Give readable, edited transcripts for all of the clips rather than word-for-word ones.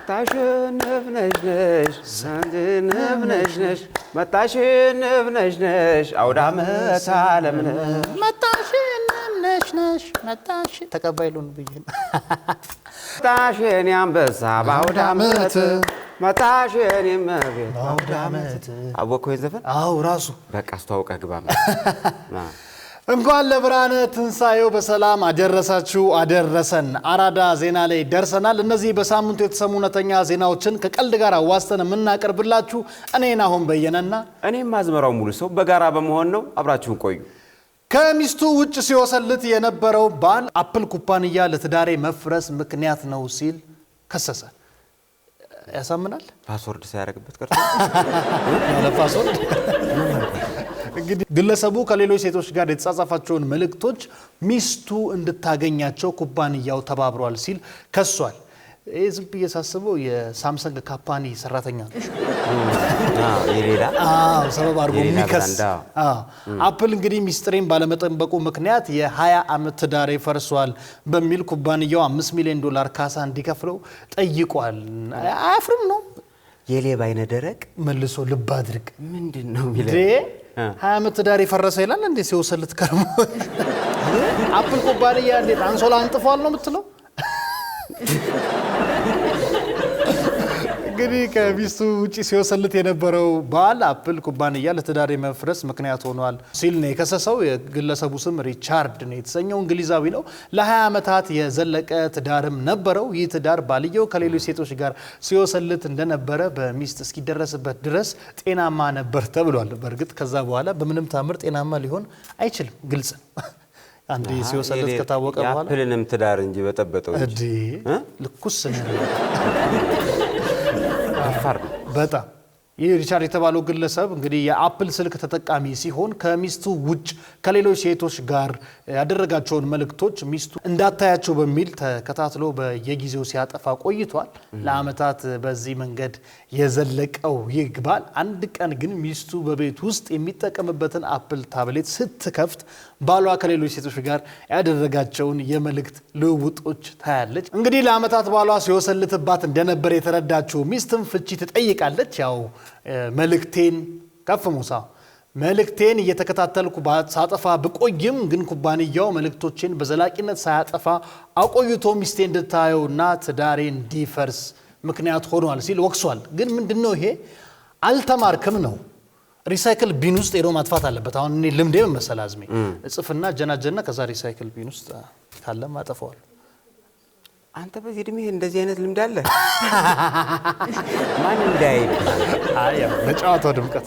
መታሽንፍነሽነሽ ሳንድንፍነሽነሽ መታሽንፍነሽነሽ አውዳመት ዓለምነ መታሽንፍነሽነሽ መታሽ ተቀባይሉን ብዬ መታሽን ያንበሳ በአውዳመት መታሽን ይመቤት በአውዳመት አወቀው ዘፈን አው ራሱ በቃ አስተዋውቀ ግባ እንኳን ለብርሃነ ትንሳኤው በሰላም አደረሳችሁ አደረሰን አራዳ ዜና ላይ ደርሰናል እነዚህ በሳምንቱ የተሰሙ እውነተኛ ዜናዎችን ከቀልድ ጋር አዋስተን የምናቀርብላችሁ እኔና አሁን በየነና እኔም ማዝመራው ሙሉ ሰው በጋራ በመሆን ነው አብራችሁን ቆዩ ከሚስቱ ውጭ ሲወሰልት የነበረው ባል አፕል ኩባንያ ለትዳሬ መፍረስ ምክንያት ነው ሲል ከሰሰ ያሳምናል ፓስወርድ ሳያረግበት ቀርቶ ያለ ፓስወርድ እንግዲህ ግለሰቡ ከሌሎች ሴቶች ጋር የተጻጻፋቸውን መልእክቶች ሚስቱ እንድታገኛቸው ኩባንያው ተባብሯል ሲል ከሷል እዚህ በየሳስበው የሳምሰንግ ካምፓኒ ሰራተኛ ነው የሌላ ሰበብ አድርጎ የሚከስ አፕል እንግዲህ ሚስጥሬን ባለመጠበቁ ምክንያት የ20 ዓመት ትዳሬ ፈርሷል በሚል ኩባንያው $5 ሚሊዮን ካሳ እንዲከፍለው ጠይቋል አያፍርም ነው የሌባ አይነ ደረቅ መልሶ ልብ አድርግ ምንድነው የሚለው 20 ዓመት ትዳሬ ፈረሰ ይላል እንዴ ሲወሰልት ከርሞ አፕል ኩባንያ እንዴት አንሶላ አንጥፏል ነው የምትለው እንግዲህ ከሚስቱ ውጪ ሲወሰልት የነበረው ባል አፕል ኩባንያ ለትዳሬ መፍረስ ምክንያት ሆኗል ሲል ነው የከሰሰው የግለሰቡ ስም ሪቻርድ ነው የተሰኘው እንግሊዛዊ ነው ለ20 ዓመታት የዘለቀ ትዳርም ነበረው ይህ ትዳር ባልየው ከሌሎች ሴቶች ጋር ሲወሰልት እንደነበረ በሚስት እስኪደረስበት ድረስ ጤናማ ነበር ተብሏል በርግጥ ከዛ በኋላ በምንም ታምር ጤናማ ሊሆን አይችልም ግልጽ አንዴ ሲወሰልት ከታወቀ በኋላ አፕልንም ትዳር እንጂ በጠበጠው እንጂ ልኩስ ነው አፋር በጣም ይህ ሪቻርድ የተባለው ግለሰብ እንግዲህ የአፕል ስልክ ተጠቃሚ ሲሆን ከሚስቱ ውጭ ከሌሎች ሴቶች ጋር ያደረጋቸውን መልእክቶች ሚስቱ እንዳታያቸው በሚል ተከታትሎ በየጊዜው ሲያጠፋ ቆይቷል ለአመታት በዚህ መንገድ የዘለቀው ይግባል አንድ ቀን ግን ሚስቱ በቤት ውስጥ የሚጠቀምበትን አፕል ታብሌት ስትከፍት ባሏ ከሌሎች ሴቶች ጋር ያደረጋቸውን የመልእክት ልውውጦች ታያለች እንግዲህ ለአመታት ባሏ ሲወሰልትባት እንደነበር የተረዳችው ሚስትም ፍቺ ትጠይቃለች ያው መልእክቴን ከፍሙሳ መልእክቴን እየተከታተልኩ ሳጠፋ በቆይም ግን ኩባንያው መልእክቶችን በዘላቂነት ሳያጠፋ አቆይቶ ሚስቴ እንድታየውና ትዳሬ እንዲፈርስ ምክንያት ሆኗል ሲል ወቅሷል ግን ምንድነው ይሄ አልተማርክም ነው ሪሳይክል ቢን ውስጥ ሄዶ ማጥፋት አለበት አሁን እኔ ልምዴ መሰላዝሜ ጽፍና ጀናጀና ከዛ ሪሳይክል ቢን ውስጥ ካለ ማጠፋው አንተ በዚህ እድሜ እንደዚህ አይነት ልምድ አለ ማን እንዳይል አያ ለጫዋታው ድምቀት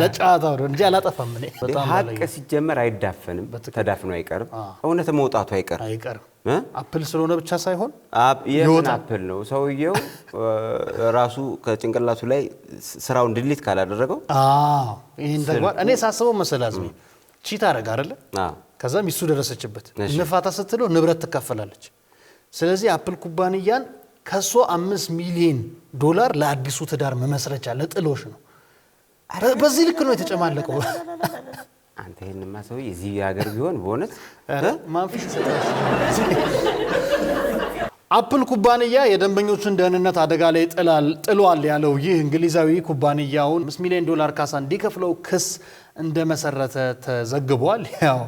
ለጫዋታው እንጂ አላጠፋም እኔ በጣም ሀቅ ሲጀመር አይዳፈንም ተዳፍኖ አይቀርም እውነት መውጣቱ አይቀርም አፕል ስለሆነ ብቻ ሳይሆን የሆነ አፕል ነው ሰውየው ራሱ ከጭንቅላቱ ላይ ስራውን ድሊት ካላደረገው ይሄን ተግባር እኔ ሳስበው መሰላዝሚ ቺታ አረጋ አይደለ ከዛ ሚስቱ ደረሰችበት ንፋታ ስትለው ንብረት ትከፈላለች ስለዚህ አፕል ኩባንያን ከሶ $5 ሚሊዮን ለአዲሱ ትዳር መመስረቻ ለጥሎሽ ነው በዚህ ልክ ነው የተጨማለቀው አንተ ይሄንማ ሰው እዚህ ሀገር ቢሆን በእውነት ማንፊት ይሰጣል አፕል ኩባንያ የደንበኞችን ደህንነት አደጋ ላይ ጥሏል ያለው ይህ እንግሊዛዊ ኩባንያውን $5 ሚሊዮን ካሳ እንዲከፍለው ክስ እንደመሰረተ ተዘግቧል ያው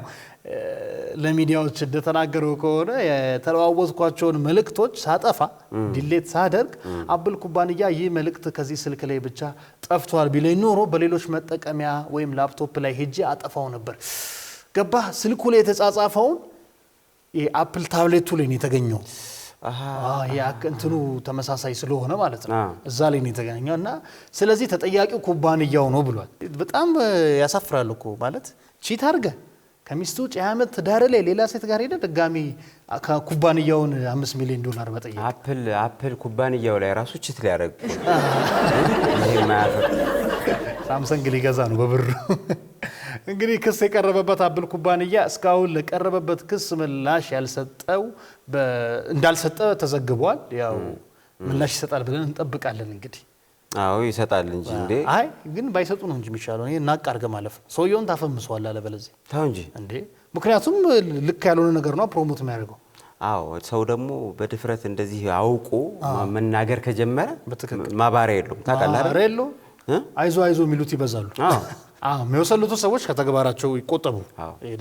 ለሚዲያዎች እንደተናገረው ከሆነ የተለዋወጥኳቸውን መልእክቶች ሳጠፋ ዲሌት ሳደርግ አፕል ኩባንያ ይህ መልእክት ከዚህ ስልክ ላይ ብቻ ጠፍቷል ቢለኝ ኖሮ በሌሎች መጠቀሚያ ወይም ላፕቶፕ ላይ ሄጄ አጠፋው ነበር ገባ ስልኩ ላይ የተጻጻፈውን የአፕል ታብሌቱ ላይ ነው የተገኘው እንትኑ ተመሳሳይ ስለሆነ ማለት ነው እዛ ላይ ነው የተገኘውና ስለዚህ ተጠያቂው ኩባንያው ነው ብሏል በጣም ያሳፍራል እኮ ማለት ቺት አድርገ ከሚስቱ ውጭ ዓመት ትዳር ላይ ሌላ ሴት ጋር ሄደ ድጋሚ ኩባንያውን $5 ሚሊዮን መጠየቅ አፕል ኩባንያው ላይ ራሱ ቺት ሊያደርግ ይሄ ማያፈር ሳምሰንግ ሊገዛ ነው በብር እንግዲህ ክስ የቀረበበት አፕል ኩባንያ እስካሁን ለቀረበበት ክስ ምላሽ እንዳልሰጠ ተዘግቧል ያው ምላሽ ይሰጣል ብለን እንጠብቃለን እንግዲህ አዎ ይሰጣል እንጂ እንዴ አይ ግን ባይሰጡ ነው እንጂ የሚሻለው እኔ ናቃርገ ማለፍ ሰውየውን ታፈምሰዋል አለ በለዚህ ታው እንጂ እንዴ ምክንያቱም ልክ ያልሆነ ነገር ነው ፕሮሞት የሚያደርገው አዎ ሰው ደግሞ በድፍረት እንደዚህ አውቆ መናገር ከጀመረ ማባሪያ የለውም። ታውቃለህ አይደል? አይዞ አይዞ የሚሉት ይበዛሉ። የሚወሰሉት ሰዎች ከተግባራቸው ይቆጠቡ።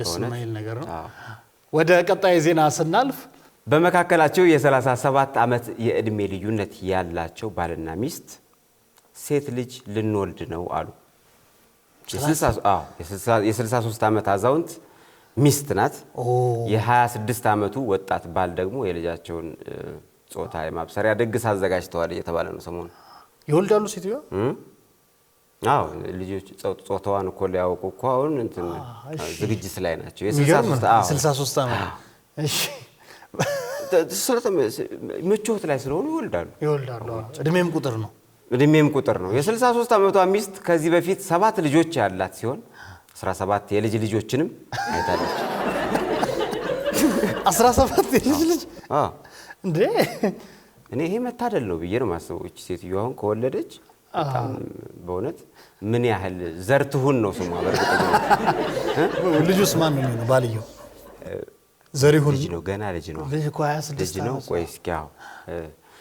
ደስ የማይል ነገር ነው። ወደ ቀጣይ ዜና ስናልፍ በመካከላቸው የ37 ዓመት የእድሜ ልዩነት ያላቸው ባልና ሚስት ሴት ልጅ ልንወልድ ነው አሉ። የ63 ዓመት አዛውንት ሚስት ናት። የ26 ዓመቱ ወጣት ባል ደግሞ የልጃቸውን ጾታ የማብሰሪያ ድግስ አዘጋጅተዋል እየተባለ ነው ሰሞኑን። ይወልዳሉ ሴትዮዋ? ልጆች ጾታዋን እኮ ሊያውቁ እኮ አሁን እንትን ዝግጅት ላይ ናቸው። የ63 ዓመት እሺ፣ ምቾት ላይ ስለሆኑ ይወልዳሉ። እድሜም ቁጥር ነው። የ63 ዓመቷ ሚስት ከዚህ በፊት 7 ልጆች ያላት ሲሆን 17 የልጅ ልጆችንም አይታለች። 17 የልጅ ልጅ እንዴ! እኔ ይሄ መታደል ነው ብዬ ነው ማስበው። እቺ ሴትዮ አሁን ከወለደች በጣም በእውነት ምን ያህል ዘርትሁን ነው ስሟ። በርግጠኛ ልጁስ ማን ነው የሚሆነው? ባልየው ዘሪሁን ልጅ ነው፣ ገና ልጅ ነው። ልጅ እኮ 26 ነው። ቆይ እስኪ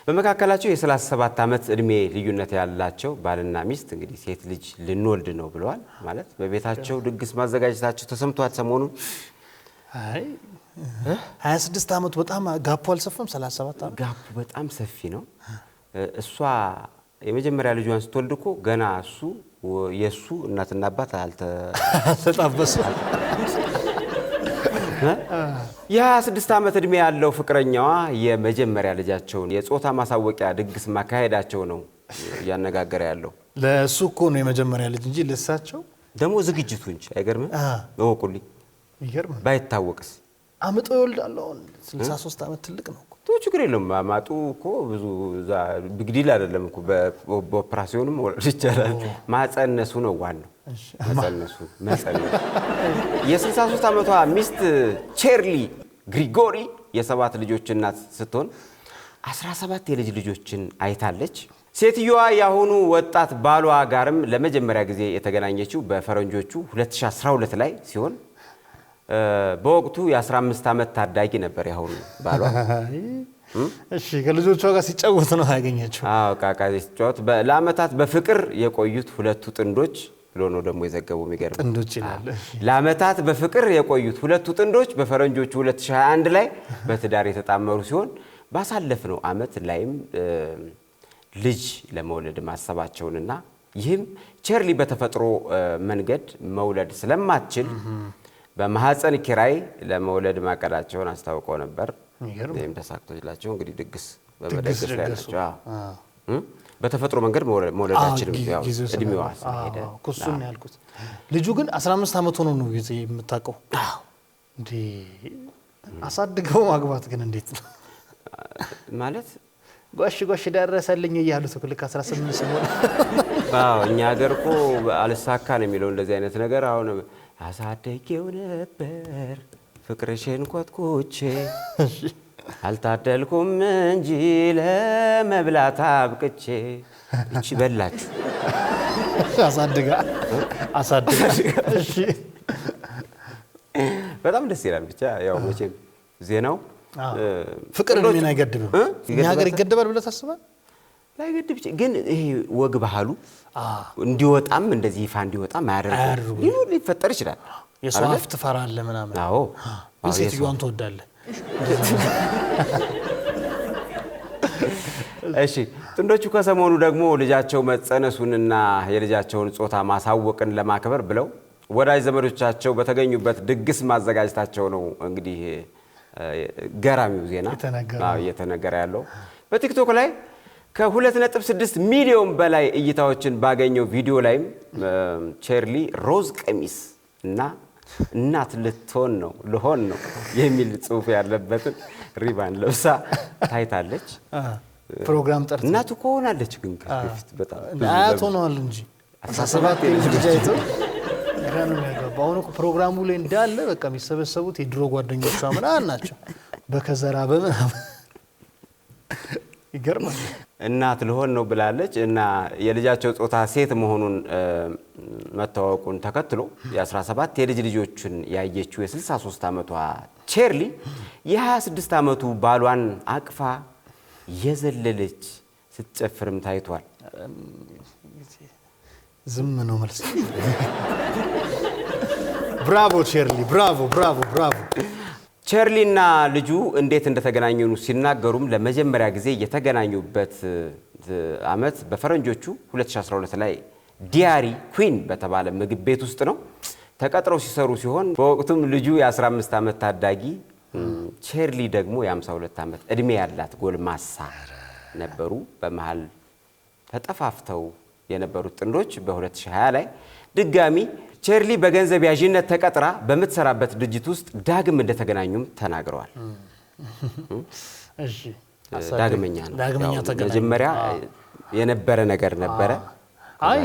በመካከላቸው የ37 ዓመት እድሜ ልዩነት ያላቸው ባልና ሚስት እንግዲህ ሴት ልጅ ልንወልድ ነው ብለዋል። ማለት በቤታቸው ድግስ ማዘጋጀታቸው ተሰምቷል ሰሞኑን። 26 ዓመት በጣም ጋፑ አልሰፋም? 37 ዓመት ጋፑ በጣም ሰፊ ነው። እሷ የመጀመሪያ ልጇን ስትወልድ እኮ ገና የሱ እናትና አባት አልተጣበሱ። የ26 ዓመት እድሜ ያለው ፍቅረኛዋ የመጀመሪያ ልጃቸውን የጾታ ማሳወቂያ ድግስ ማካሄዳቸው ነው እያነጋገረ ያለው። ለሱ እኮ ነው የመጀመሪያ ልጅ እንጂ ለሳቸው ደግሞ ዝግጅቱ እንጂ አይገርምም? እወቁልኝ። ይገርም። ባይታወቅስ አምጦ ይወልዳል። 63 ዓመት ትልቅ ነው እኮ። ችግር የለውም። ማጡ እኮ ብዙ ቢግዲል አይደለም እኮ። በኦፕራሲዮንም ወልድ ይቻላል። ማጸነሱ ነው ዋናው። ማጸነሱ የ63 ዓመቷ ሚስት ቼርሊ ግሪጎሪ የ7 ልጆች እናት ስትሆን 17 የልጅ ልጆችን አይታለች። ሴትዮዋ ያሁኑ ወጣት ባሏ ጋርም ለመጀመሪያ ጊዜ የተገናኘችው በፈረንጆቹ 2012 ላይ ሲሆን በወቅቱ የ15 ዓመት ታዳጊ ነበር ያሁኑ ባሏ። እሺ፣ ከልጆቿ ጋር ሲጫወት ነው ያገኘችው። ቃቃ ሲጫወት ለአመታት በፍቅር የቆዩት ሁለቱ ጥንዶች ብሎ ነው ደግሞ የዘገበው። የሚገርም ጥንዶች ይላል። ለአመታት በፍቅር የቆዩት ሁለቱ ጥንዶች በፈረንጆቹ 2021 ላይ በትዳር የተጣመሩ ሲሆን ባሳለፍነው አመት ላይም ልጅ ለመውለድ ማሰባቸውንና ይህም ቼርሊ በተፈጥሮ መንገድ መውለድ ስለማትችል በማህፀን ኪራይ ለመውለድ ማቀዳቸውን አስታውቀው ነበር። ይሄም ተሳክቶላቸው እንግዲህ ድግስ በመደገስ ላይ ናቸው። በተፈጥሮ መንገድ መውለዳችን ያው እድሜዋ ሄደ። ኩሱን ያልኩት ልጁ ግን 15 ዓመት ሆኖ ነው የምታውቀው። እንዴ አሳድገው ማግባት ግን እንዴት ነው ማለት? ጎሽ ደረሰልኝ እያሉት እኮ ልክ 18 ሲሆን እኛ ሀገር እኮ አልሳካ ነው የሚለው እንደዚህ አይነት ነገር። አሁን አሳደጌው ነበር ፍቅርሽን ኮትኩቼ አልታደልኩም እንጂ ለመብላት አብቅቼ። እቺ በላችሁ አሳድጋ። እሺ በጣም ደስ ይላል። ብቻ ያው መቼም ዜናው ፍቅር ምን አይገድብም። እኛ ሀገር ይገድባል ብለህ ታስባለህ? ላይገድብ ግን ይሄ ወግ ባህሉ እንዲወጣም እንደዚህ ይፋ እንዲወጣም ያደርጋል። ሊፈጠር ይችላል። የሰው አፍ ትፈራለህ ምናምን። አዎ ሴትዮዋን ትወዳለህ። እሺ ጥንዶቹ ከሰሞኑ ደግሞ ልጃቸው መጸነሱንና የልጃቸውን ጾታ ማሳወቅን ለማክበር ብለው ወዳጅ ዘመዶቻቸው በተገኙበት ድግስ ማዘጋጀታቸው ነው እንግዲህ ገራሚው ዜና እየተነገረ ያለው። በቲክቶክ ላይ ከ2.6 ሚሊዮን በላይ እይታዎችን ባገኘው ቪዲዮ ላይም ቼርሊ ሮዝ ቀሚስ እና እናት ልትሆን ነው የሚል ጽሑፍ ያለበትን ሪባን ለብሳ ታይታለች። ፕሮግራም ጠርታ እናቱ እኮ ሆናለች። ግን ከፊት በጣም አያት ሆነዋል እንጂ 17 ልጅ አይቶ ጋር ነው ያገባው። አሁን እኮ ፕሮግራሙ ላይ እንዳለ በቃ የሚሰበሰቡት የድሮ ጓደኞቿ ምናምን ናቸው። በከዘራ በምናምን ይገርማል። እናት ልሆን ነው ብላለች እና የልጃቸው ጾታ ሴት መሆኑን መታወቁን ተከትሎ የ17 የልጅ ልጆችን ያየችው የ63 ዓመቷ ቼርሊ የ26 ዓመቱ ባሏን አቅፋ የዘለለች ስትጨፍርም ታይቷል። ዝም ነው መልስ። ብራቮ ቼርሊ፣ ብራቮ ብራቮ ብራቮ። ቼርሊና ልጁ እንዴት እንደተገናኙ ሲናገሩም ለመጀመሪያ ጊዜ የተገናኙበት ዓመት በፈረንጆቹ 2012 ላይ ዲያሪ ኩዊን በተባለ ምግብ ቤት ውስጥ ነው ተቀጥረው ሲሰሩ ሲሆን በወቅቱም ልጁ የ15 ዓመት ታዳጊ ቼርሊ ደግሞ የ52 ዓመት እድሜ ያላት ጎልማሳ ነበሩ። በመሃል ተጠፋፍተው የነበሩት ጥንዶች በ2020 ላይ ድጋሚ ቼርሊ በገንዘብ ያዥነት ተቀጥራ በምትሰራበት ድርጅት ውስጥ ዳግም እንደተገናኙም ተናግረዋል። እሺ ዳግመኛ ተገናኙ። መጀመሪያ የነበረ ነገር ነበረ። አይ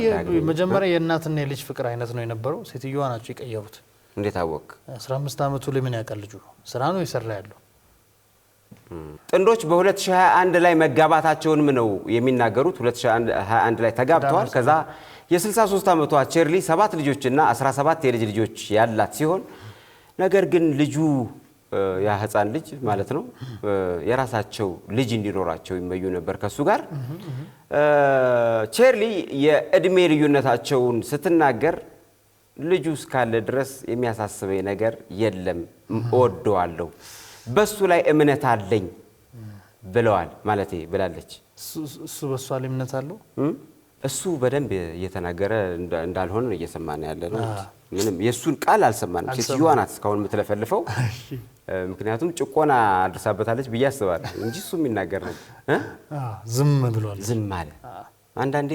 መጀመሪያ የእናትና የልጅ ፍቅር አይነት ነው የነበረው። ሴትዮዋ ናቸው የቀየሩት። እንዴት አወቅ? 15 ዓመቱ ላይ ምን ያውቃል ልጁ? ስራ ነው ይሰራ ያለው። ጥንዶች በ2021 ላይ መጋባታቸውንም ነው የሚናገሩት። 2021 ላይ ተጋብተዋል። ከዛ የ63 ዓመቷ ቼርሊ 7 ልጆችና 17 የልጅ ልጆች ያላት ሲሆን ነገር ግን ልጁ ያ ህፃን ልጅ ማለት ነው የራሳቸው ልጅ እንዲኖራቸው ይመኙ ነበር ከሱ ጋር። ቼርሊ የእድሜ ልዩነታቸውን ስትናገር ልጁ እስካለ ድረስ የሚያሳስበኝ ነገር የለም፣ እወደዋለሁ፣ በሱ ላይ እምነት አለኝ ብለዋል ማለቴ ብላለች። እሱ በሱ ላይ እምነት አለው። እሱ በደንብ እየተናገረ እንዳልሆነ እየሰማን ያለ ነው። ምንም የሱን ቃል አልሰማንም። ሴትዮዋ ናት እስካሁን የምትለፈልፈው። ምክንያቱም ጭቆና አድርሳበታለች ብዬ አስባለሁ እንጂ እሱ የሚናገር ነው። ዝም ብሏል። ዝም አለ። አንዳንዴ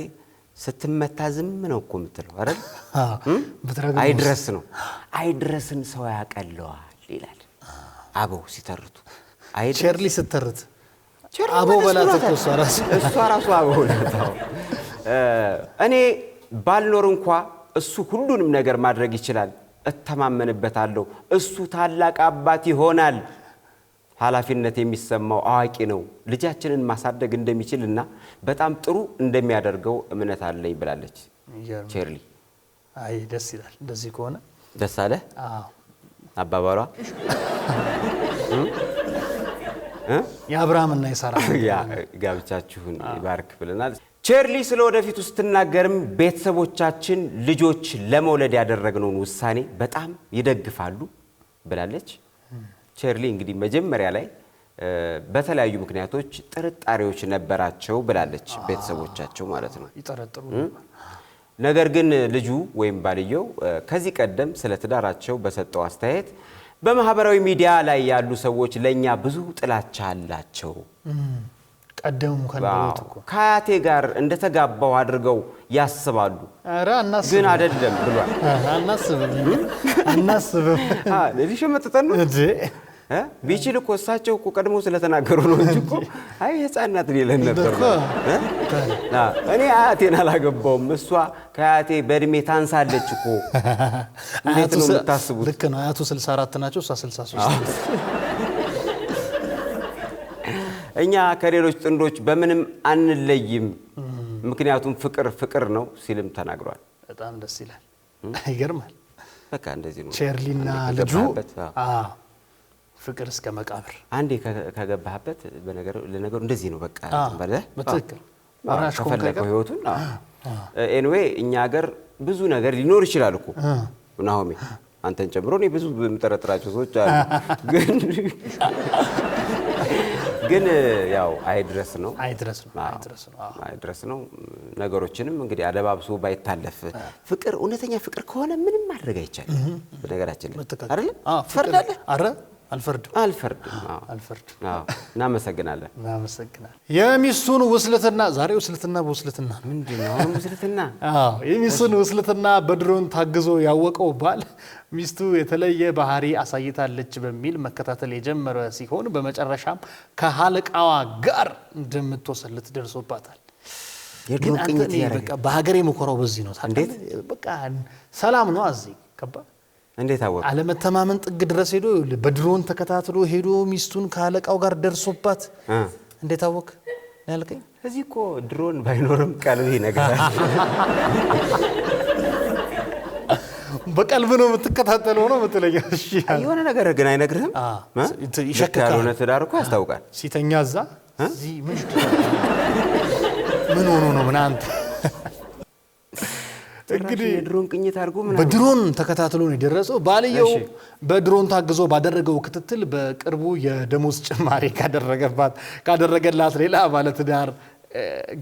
ስትመታ ዝም ነው እኮ የምትለው አይደል? አይድረስ ነው። አይድረስን ሰው ያቀለዋል ይላል አበው ሲተርቱ። ቼርሊ ስትተርት አበው በላት እኮ እሷ ራሱ አበው ናታው። እኔ ባልኖር እንኳ እሱ ሁሉንም ነገር ማድረግ ይችላል፣ እተማመንበታለሁ። እሱ ታላቅ አባት ይሆናል፣ ኃላፊነት የሚሰማው አዋቂ ነው፣ ልጃችንን ማሳደግ እንደሚችልና በጣም ጥሩ እንደሚያደርገው እምነት አለኝ ብላለች ቼርሊ። አይ ደስ ይላል። እንደዚህ ከሆነ ደስ አለ። አዎ አባባሏ የአብርሃምና የሳራ ጋብቻችሁን ይባርክ ብለናል። ቼርሊ ስለወደፊቱ ስትናገርም ቤተሰቦቻችን ልጆች ለመውለድ ያደረግነውን ውሳኔ በጣም ይደግፋሉ ብላለች። ቼርሊ እንግዲህ መጀመሪያ ላይ በተለያዩ ምክንያቶች ጥርጣሬዎች ነበራቸው ብላለች። ቤተሰቦቻቸው ማለት ነው ይጠረጥሩ። ነገር ግን ልጁ ወይም ባልየው ከዚህ ቀደም ስለ ትዳራቸው በሰጠው አስተያየት በማህበራዊ ሚዲያ ላይ ያሉ ሰዎች ለኛ ብዙ ጥላቻ አላቸው፣ ቀደሙ ከነበሩት እኮ ከአያቴ ጋር እንደተጋባው አድርገው ያስባሉ፣ ግን አይደለም ብሏል። አናስብም ሊሸመጥጠን ነው እንዴ? ቢችል እኮ እሳቸው እኮ ቀድሞ ስለተናገሩ ነው እንጂ እኮ አይ ህፃናት ሊለን ነበር። እኔ አያቴን አላገባውም፣ እሷ ከአያቴ በእድሜ ታንሳለች እኮ። እንዴት ነው የምታስቡት? ልክ ነው። አያቱ 64 ናቸው፣ እሷ 63። እኛ ከሌሎች ጥንዶች በምንም አንለይም፣ ምክንያቱም ፍቅር ነው ሲልም ተናግሯል። በጣም ደስ ይላል። ይገርማል። በቃ እንደዚህ ነው ቼርሊና ልጁ ፍቅር እስከ መቃብር አንዴ ከገባህበት ለነገሩ እንደዚህ ነው። በቃ በትክክል ከፈለከው ህይወቱን ኤኒዌይ እኛ ሀገር ብዙ ነገር ሊኖር ይችላል እኮ ናሆሜ፣ አንተን ጨምሮ እኔ ብዙ የምጠረጥራቸው ሰዎች አሉ። ግን ያው አይድረስ ነው። ነገሮችንም እንግዲህ አደባብሶ ባይታለፍ ፍቅር እውነተኛ ፍቅር ከሆነ ምንም ማድረግ አይቻልም። በነገራችን ላይ አይደል? ፈርዳለህ? አረ አልፈርድም። እናመሰግናለን። የሚስቱን ውስልትና ዛሬ ውስልትና በውስልትና ምንድነው? አሁን ውስልትና የሚስቱን ውስልትና በድሮን ታግዞ ያወቀው ባል ሚስቱ የተለየ ባህሪ አሳይታለች በሚል መከታተል የጀመረ ሲሆን በመጨረሻም ከሀለቃዋ ጋር እንደምትወሰልት ደርሶባታል። የድሮ ቅኝት ያረጋ በሀገሬ መኮራው በዚህ ነው። እንዴት በቃ ሰላም ነው አዚ ከባ እንዴት አወቀ? አለመተማመን ጥግ ድረስ ሄዶ በድሮን ተከታትሎ ሄዶ ሚስቱን ከሀለቃው ጋር ደርሶባት እንዴት አወቀ? ያልከኝ? እዚህ እኮ ድሮን ባይኖርም ቀልብ ይነግራል። በቀልብ ነው የምትከታተለው ነው የምትለኝ? እሺ የሆነ ነገር ግን አይነግርህም። ይሸክካል። ያልሆነ ትዳር እኮ ያስታውቃል። ሲተኛ እዛ እዚህ ምን ሆኖ ነው ምናንተ እንግዲህ የድሮን ቅኝት አድርጎ ምናምን በድሮን ተከታትሎ ነው የደረሰው። ባልየው በድሮን ታግዞ ባደረገው ክትትል በቅርቡ የደሞዝ ጭማሪ ካደረገላት ሌላ ባለትዳር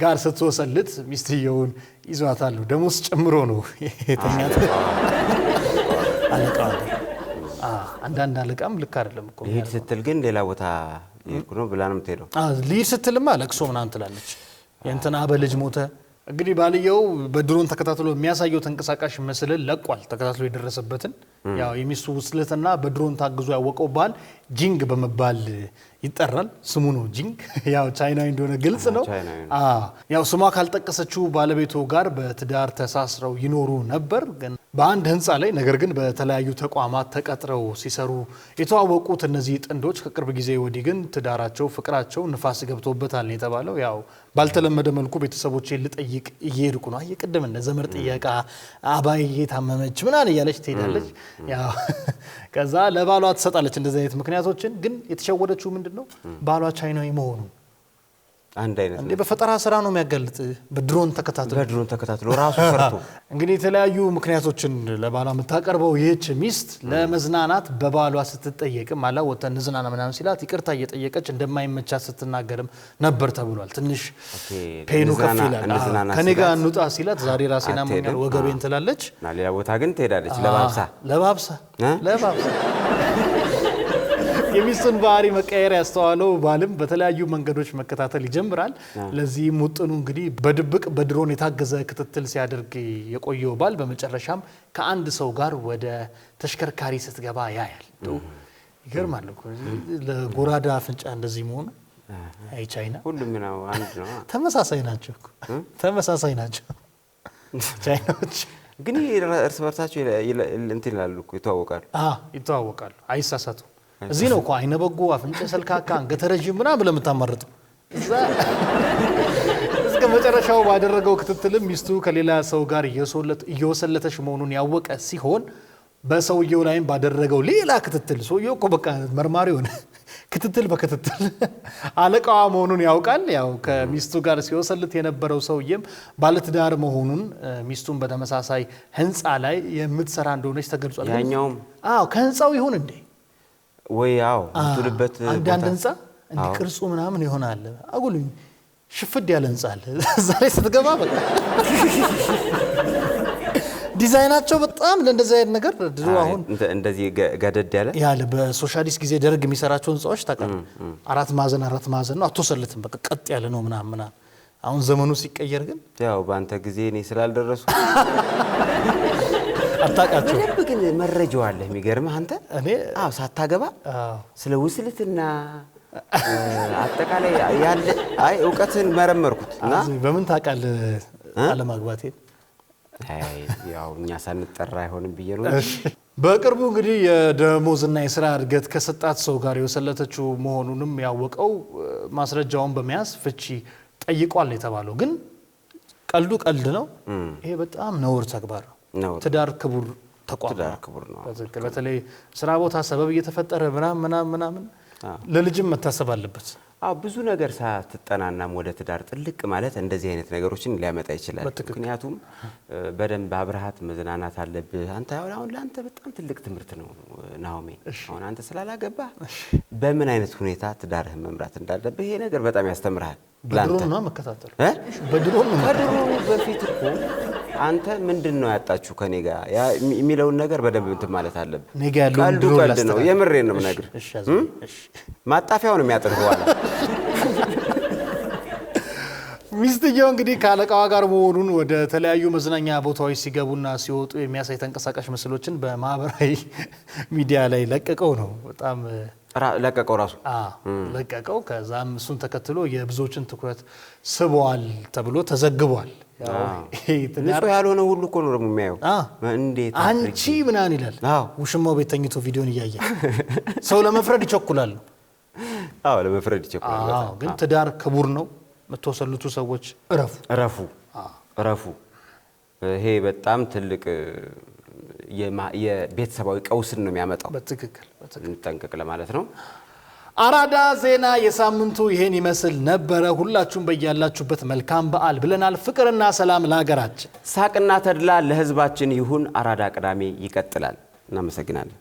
ጋር ስትወሰልት ሚስትየውን ይዟታል። ደሞዝ ጨምሮ ነው የተኛት። አለቃው አንዳንድ አለቃም ልክ አይደለም እኮ። ልሂድ ስትል ግን ሌላ ቦታ ይልኩ ነው ብላ ነው የምትሄደው። ልሂድ ስትልማ ለቅሶ ምናምን ትላለች። የእንትና በልጅ ሞተ። እንግዲህ ባልየው በድሮን ተከታትሎ የሚያሳየው ተንቀሳቃሽ ምስልን ለቋል። ተከታትሎ የደረሰበትን ያው የሚስቱ ውስልትና በድሮን ታግዞ ያወቀው ባል ጂንግ በመባል ይጠራል። ስሙ ነው ጂንግ። ያው ቻይናዊ እንደሆነ ግልጽ ነው። ያው ስሟ ካልጠቀሰችው ባለቤቱ ጋር በትዳር ተሳስረው ይኖሩ ነበር ግን በአንድ ህንፃ ላይ። ነገር ግን በተለያዩ ተቋማት ተቀጥረው ሲሰሩ የተዋወቁት እነዚህ ጥንዶች ከቅርብ ጊዜ ወዲህ ግን ትዳራቸው ፍቅራቸው ንፋስ ገብቶበታል ነው የተባለው። ያው ባልተለመደ መልኩ ቤተሰቦቼን ልጠይቅ እየሄድኩ ነው። ቅድም እንደ ዘመድ ጥየቃ አባዬ ታመመች ምናምን እያለች ትሄዳለች። ያው ከዛ ለባሏ ትሰጣለች እንደዚህ አይነት ምክንያቶችን። ግን የተሸወደችው ምንድነው ባሏ ቻይናዊ መሆኑ። አንድ አይነት እንዴ በፈጠራ ስራ ነው የሚያጋልጥ። በድሮን ተከታትሎ ራሱ ሰርቶ እንግዲህ የተለያዩ ምክንያቶችን ለባሏ የምታቀርበው ይህች ሚስት ለመዝናናት በባሏ ስትጠየቅም ወተን እንዝናና ምናምን ሲላት ይቅርታ እየጠየቀች እንደማይመቻት ስትናገርም ነበር ተብሏል። ትንሽ ፔኑ ከፍ ይላል። ከኔ ጋር እንውጣ ሲላት ዛሬ ራሴን አሞኛል ወገቤን ትላለች። ሌላ ቦታ ግን ትሄዳለች ለባብሳ የሚስቱን ባህሪ መቀየር ያስተዋለው ባልም በተለያዩ መንገዶች መከታተል ይጀምራል። ለዚህም ውጥኑ እንግዲህ በድብቅ በድሮን የታገዘ ክትትል ሲያደርግ የቆየው ባል በመጨረሻም ከአንድ ሰው ጋር ወደ ተሽከርካሪ ስትገባ ያያል። ይገርማል እኮ ለጎራዳ አፍንጫ እንደዚህ መሆኑ። አይ ቻይና ሁሉም ነው አንድ ነው። ተመሳሳይ ናቸው ቻይናዎች። ግን እርስ በርሳቸው እንትን ይላሉ እኮ ይተዋወቃሉ። አይሳሳቱ። እዚህ ነው እኮ አይነ በጎ አፍንጫ ሰልካካ አንገተ ረጅም ምናምን ለምታማርጠው እዛ እስከ መጨረሻው ባደረገው ክትትልም ሚስቱ ከሌላ ሰው ጋር እየወሰለተሽ መሆኑን ያወቀ ሲሆን በሰውየው ላይም ባደረገው ሌላ ክትትል ሰውየው እኮ በቃ መርማሪ ሆነ። ክትትል በክትትል አለቃዋ መሆኑን ያውቃል። ያው ከሚስቱ ጋር ሲወሰልት የነበረው ሰውየም ባለትዳር መሆኑን ሚስቱን በተመሳሳይ ህንፃ ላይ የምትሰራ እንደሆነች ተገልጿል። ያኛውም ከህንፃው ይሁን እንዴ ወይ እንትልበት አንዳንድ ህንፃ እንደ ቅርጹ ምናምን ይሆናል። አጉልኝ ሽፍድ ያለ ህንፃ አለ። እዛ ላይ ስትገባ በቃ ዲዛይናቸው በጣም ለእንደዚህ አይነት ነገር ድሮ አሁን እንደዚህ ገደድ ያለ በሶሻሊስት ጊዜ ደርግ የሚሰራቸው ህንፃዎች ታውቃለህ። አራት ማዕዘን ነው። አትወሰልትም። በቃ ቀጥ ያለ ነው ምናምን። አሁን ዘመኑ ሲቀየር ግን ያው በአንተ ጊዜ እኔ ስላልደረሱ አታውቃቸው። በደንብ ግን መረጃው አለ። የሚገርምህ አንተ ሳታገባ ስለ ውስልትና አጠቃላይ ያለ እውቀትን መረመርኩት እና በምን ታውቃለህ አለማግባቴን? ያው እኛ ሳንጠራ አይሆንም ብዬ ነው። በቅርቡ እንግዲህ የደሞዝና የሥራ እድገት ከሰጣት ሰው ጋር የወሰለተችው መሆኑንም ያወቀው ማስረጃውን በመያዝ ፍቺ ጠይቋል የተባለው ግን ቀልድ ነው። ይሄ በጣም ነውር ተግባር ነው። ትዳር ክቡር ተቋም ነው። በተለይ ስራ ቦታ ሰበብ እየተፈጠረ ምናምን ለልጅም መታሰብ አለበት። ብዙ ነገር ሳትጠናናም ወደ ትዳር ጥልቅ ማለት እንደዚህ አይነት ነገሮችን ሊያመጣ ይችላል። ምክንያቱም በደንብ አብረሃት መዝናናት አለብህ። አንተ አሁን ለአንተ በጣም ትልቅ ትምህርት ነው ናሆሜ። አሁን አንተ ስላላገባ በምን አይነት ሁኔታ ትዳርህን መምራት እንዳለብህ ይሄ ነገር በጣም ያስተምርሃል። በድሮን ነው መከታተል። ከድሮን በፊት እኮ አንተ ምንድነው ያጣችሁ ከኔ ጋር የሚለውን ነገር በደንብ እንትን ማለት አለብህ። ነገ ያለው ቀልድ ነው። የምሬን ነው የምነግርህ። ማጣፊያውን የሚያጠርፈው አለ። ሚስትየው እንግዲህ ካለቃዋ ጋር መሆኑን ወደ ተለያዩ መዝናኛ ቦታዎች ሲገቡና ሲወጡ የሚያሳይ ተንቀሳቃሽ ምስሎችን በማህበራዊ ሚዲያ ላይ ለቀቀው ነው። በጣም ለቀቀው ራሱ ለቀቀው። ከዛም እሱን ተከትሎ የብዙዎችን ትኩረት ስቧል ተብሎ ተዘግቧል። ንጹህ ያልሆነ ሁሉ እኮ ነው ደግሞ የሚያየው። እንዴት አንቺ ምናምን ይላል። ውሽማው ቤት ተኝቶ ቪዲዮን እያየ ሰው ለመፍረድ ይቸኩላል። ለመፍረድ ይቸኩላል። ግን ትዳር ክቡር ነው። የምትወሰሉቱ ሰዎች እረፉ። ይሄ በጣም ትልቅ የቤተሰባዊ ቀውስን ነው የሚያመጣው። በትክክል እንጠንቀቅ ለማለት ነው። አራዳ ዜና የሳምንቱ ይሄን ይመስል ነበረ። ሁላችሁም በያላችሁበት መልካም በዓል ብለናል። ፍቅርና ሰላም ለሀገራችን፣ ሳቅና ተድላ ለሕዝባችን ይሁን። አራዳ ቅዳሜ ይቀጥላል። እናመሰግናለን።